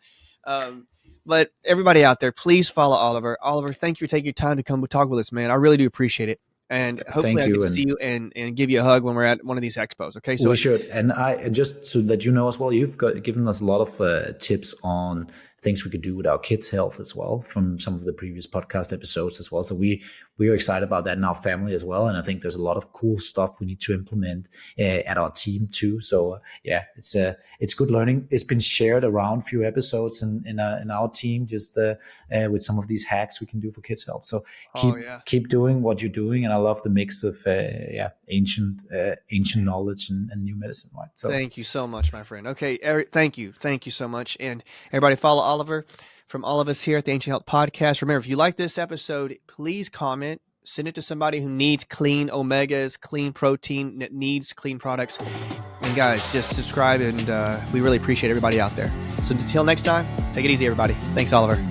but everybody out there, please follow Oliver. Oliver, thank you for taking your time to come talk with us, man. I really do appreciate it. And hopefully Thank I get you. to see you and give you a hug when we're at one of these expos. Okay. So We should. And I just so that you know as well, you've given us a lot of tips on things we could do with our kids' health as well from some of the previous podcast episodes as well. So we are excited about that in our family as well. And I think there's a lot of cool stuff we need to implement at our team too. So yeah, it's good learning. It's been shared around a few episodes in our team just with some of these hacks we can do for kids' health. So keep doing what you're doing. And I love the mix of ancient knowledge and new medicine. Right. So thank you so much, my friend. Okay, Eric, thank you so much, and everybody follow Oliver. From all of us here at the Ancient Health Podcast, remember, if you like this episode, please comment, send it to somebody who needs clean omegas, clean protein, that needs clean products. And guys, just subscribe, and we really appreciate everybody out there. So until next time, take it easy, everybody. Thanks, Oliver.